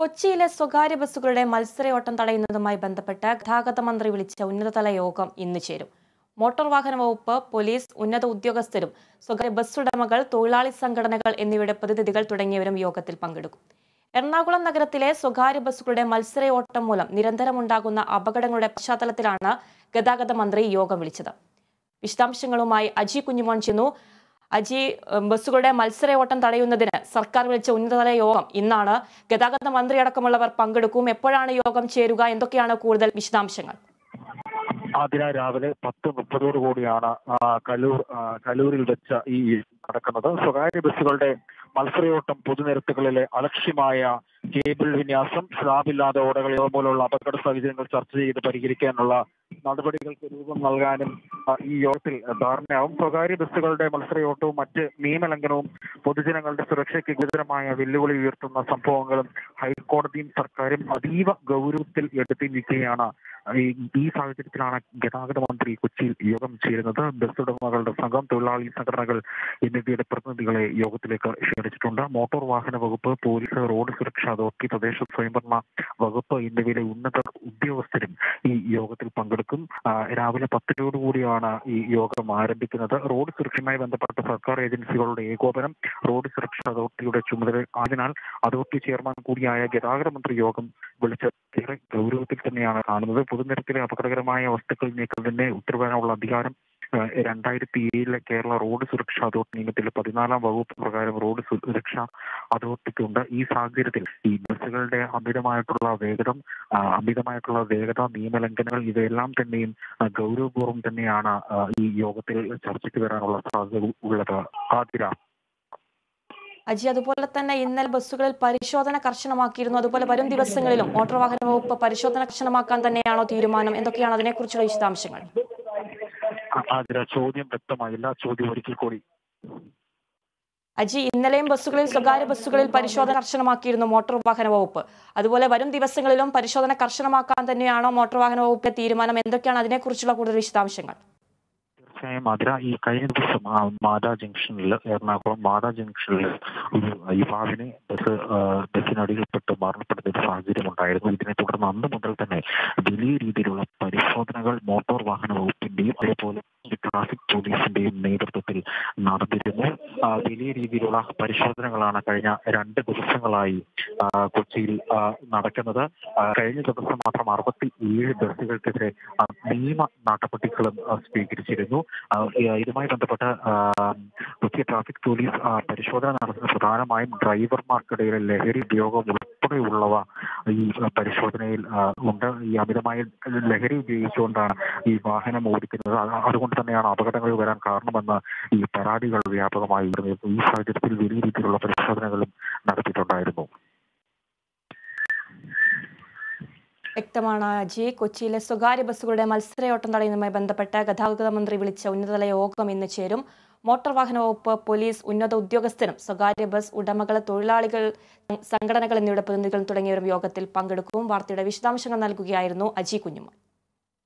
കൊച്ചിയിലെ സ്വകാര്യ ബസ്സുകളുടെ മത്സരയോട്ടം തടയുന്നതുമായി ബന്ധപ്പെട്ട് ഗതാഗത മന്ത്രി വിളിച്ച ഉന്നതതല യോഗം ഇന്ന് ചേരും. മോട്ടോർ വാഹന വകുപ്പ്, പോലീസ്, ഉന്നത ഉദ്യോഗസ്ഥരും, സ്വകാര്യ ബസ് ഉടമകൾ, തൊഴിലാളി സംഘടനകൾ എന്നിവയുടെ പ്രതിനിധികൾ തുടങ്ങിയവരും യോഗത്തിൽ പങ്കെടുക്കും. എറണാകുളം നഗരത്തിലെ സ്വകാര്യ ബസ്സുകളുടെ മത്സരയോട്ടം മൂലം നിരന്തരമുണ്ടാകുന്ന അപകടങ്ങളുടെ പശ്ചാത്തലത്തിലാണ് ഗതാഗത മന്ത്രി യോഗം വിളിച്ചത്. വിശദാംശങ്ങളുമായി അജി കുഞ്ഞുമോൻ ചെന്നു. അജി, ബസ്സുകളുടെ മത്സരയോട്ടം തടയുന്നതിന് സർക്കാർ വിളിച്ച ഉന്നതതല യോഗം ഇന്നാണ്. ഗതാഗത മന്ത്രി അടക്കമുള്ളവർ പങ്കെടുക്കും. എപ്പോഴാണ് യോഗം ചേരുക? എന്തൊക്കെയാണ് കൂടുതൽ വിശദാംശങ്ങൾ? രാവിലെ 10:30 കലൂരിൽ വെച്ച ഈ നടക്കുന്നത്. സ്വകാര്യ ബസ്സുകളുടെ മത്സരയോട്ടം പൊതുനിരത്തുകളിലെ അലക്ഷ്യമായ കേബിൾ വിന്യാസം, സ്ലാബില്ലാതെ ഓടകൾ പോലുള്ള അപകട സാഹചര്യങ്ങൾ ചർച്ച ചെയ്ത് പരിഹരിക്കാനുള്ള നടപടികൾക്ക് രൂപം നൽകാനും ഈ യോഗത്തിൽ ധാരണയാവും. സ്വകാര്യ ബസ്സുകളുടെ മത്സരയോട്ടവും മറ്റ് നിയമലംഘനവും പൊതുജനങ്ങളുടെ സുരക്ഷയ്ക്ക് ഗുരുതരമായ വെല്ലുവിളി ഉയർത്തുന്ന സംഭവങ്ങളും ഹൈക്കോടതിയും സർക്കാരും അതീവ ഗൗരവത്തിൽ എടുത്തിരിക്കുകയാണ്. ഈ സാഹചര്യത്തിലാണ് ഗതാഗത മന്ത്രി കൊച്ചിയിൽ യോഗം ചേരുന്നത്. ബസ് ഉടമകളുടെ സംഘം, തൊഴിലാളി സംഘടനകൾ എന്നിവയുടെ പ്രതിനിധികളെ യോഗത്തിലേക്ക് ക്ഷണിച്ചിട്ടുണ്ട്. മോട്ടോർ വാഹന വകുപ്പ്, പോലീസ്, റോഡ് സുരക്ഷാ അതോറിറ്റി, തദ്ദേശ സ്വയംഭരണ വകുപ്പ് എന്നിവയിലെ ഉന്നത ഉദ്യോഗസ്ഥരും ഈ യോഗത്തിൽ പങ്കെടുക്കും. രാവിലെ 10:00 ഈ യോഗം ആരംഭിക്കുന്നത്. റോഡ് സുരക്ഷയുമായി ബന്ധപ്പെട്ട സർക്കാർ ഏജൻസികളുടെ ഏകോപനം റോഡ് സുരക്ഷാ അതോറിറ്റിയുടെ ചുമതല അതിനാൽ അതോറിറ്റി ചെയർമാൻ കൂടിയായ ഗതാഗത മന്ത്രി യോഗം വിളിച്ച ഏറെ ഗൗരവത്തിൽ തന്നെയാണ് കാണുന്നത്. പൊതുനിരത്തിലെ അപകടകരമായ വസ്തുക്കൾ നീക്കുന്നതിന്റെ ഉത്തരവാനുള്ള അധികാരം 2007 കേരള റോഡ് സുരക്ഷാ അതോറിറ്റി നിയമത്തിലെ 14-ാം വകുപ്പ് പ്രകാരം റോഡ് സുരക്ഷാ അതോറിറ്റിക്കുണ്ട്. ഈ സാഹചര്യത്തിൽ ഈ ബസ്സുകളുടെ അമിതമായിട്ടുള്ള വേഗത, നിയമലംഘനങ്ങൾ ഇവയെല്ലാം തന്നെയും ഗൗരവപൂർവ്വം തന്നെയാണ് ഈ യോഗത്തിൽ ചർച്ചയ്ക്ക് വരാനുള്ള സാധ്യത ഉള്ളത്. അജി, അതുപോലെ തന്നെ ഇന്നലെ ബസ്സുകളിൽ പരിശോധന കർശനമാക്കിയിരുന്നു. അതുപോലെ വരും ദിവസങ്ങളിലും മോട്ടോർ വാഹന വകുപ്പ് പരിശോധന കർശനമാക്കാൻ തന്നെയാണോ തീരുമാനം? എന്തൊക്കെയാണ് അതിനെക്കുറിച്ചുള്ള വിശദാംശങ്ങൾ? ചോദ്യം വ്യക്തമായില്ല. ചോദ്യം ഒരിക്കൽ കൂടി. അജി, ഇന്നലെയും സ്വകാര്യ ബസ്സുകളിൽ പരിശോധന കർശനമാക്കിയിരുന്നു മോട്ടോർ വാഹന വകുപ്പ്. അതുപോലെ വരും ദിവസങ്ങളിലും പരിശോധന കർശനമാക്കാൻ തന്നെയാണോ മോട്ടോർ വാഹന വകുപ്പിന്റെ തീരുമാനം? എന്തൊക്കെയാണ് അതിനെക്കുറിച്ചുള്ള കൂടുതൽ വിശദാംശങ്ങൾ? തീർച്ചയായും ഈ കഴിഞ്ഞ ദിവസം എറണാകുളം മാതാ ജംഗ്ഷനിൽ ഒരു യുവാവിനെ ബസ്സിനടിയിൽപ്പെട്ട് മരണപ്പെടുന്ന ഒരു സാഹചര്യം ഉണ്ടായിരുന്നു. ഇതിനെ തുടർന്ന് അന്ന് മുതൽ തന്നെ വലിയ രീതിയിലുള്ള പരിശോധനകൾ മോട്ടോർ വാഹന വകുപ്പിന്റെയും അതേപോലെ ട്രാഫിക് പോലീസിന്റെയും നേതൃത്വത്തിൽ നടന്നിരുന്നു. വലിയ രീതിയിലുള്ള പരിശോധനകളാണ് കഴിഞ്ഞ 2 ദിവസങ്ങളായി കൊച്ചിയിൽ നടക്കുന്നത്. കഴിഞ്ഞ ദിവസം മാത്രം 67 ബസ്സുകൾക്കെതിരെ നിയമ നടപടികളും സ്വീകരിച്ചിരുന്നു. ഇതുമായി ബന്ധപ്പെട്ട് കൊച്ചി ട്രാഫിക് പോലീസ് പരിശോധന നടത്തുന്ന പ്രധാനമായും ഡ്രൈവർമാർക്കിടയിലെ ലഹരി ഉപയോഗം ഉൾപ്പെടെയുള്ളവ ഈ പരിശോധനയിൽ ഉണ്ട്. ഈ അമിതമായ ലഹരി ഉപയോഗിച്ചുകൊണ്ടാണ് ഈ വാഹനം ഓടിക്കുന്നത്. അതുകൊണ്ട് തന്നെയാണ് അപകടങ്ങൾ വരാൻ കാരണമെന്ന് ഈ പരാതികൾ വ്യാപകമായി ഉയർന്നിരുന്നു. ഈ സാഹചര്യത്തിൽ വലിയ രീതിയിലുള്ള പരിശോധനകളും നടത്തിയിട്ടുണ്ടായിരുന്നു. വ്യക്തമാണ് അജി. കൊച്ചിയിലെ സ്വകാര്യ ബസ്സുകളുടെ മത്സരയോട്ടം തടയുന്നതുമായി ബന്ധപ്പെട്ട് ഗതാഗത മന്ത്രി വിളിച്ച ഉന്നതതല യോഗം ഇന്ന് ചേരും. മോട്ടോർ വാഹന വകുപ്പ്, പോലീസ്, ഉന്നത ഉദ്യോഗസ്ഥരും, സ്വകാര്യ ബസ് ഉടമകൾ, തൊഴിലാളികൾ സംഘടനകൾ എന്നിവയുടെ പ്രതിനിധികൾ തുടങ്ങിയവരും യോഗത്തിൽ പങ്കെടുക്കും. വാർത്തയുടെ വിശദാംശങ്ങൾ നൽകുകയായിരുന്നു അജി കുഞ്ഞുമോൻ.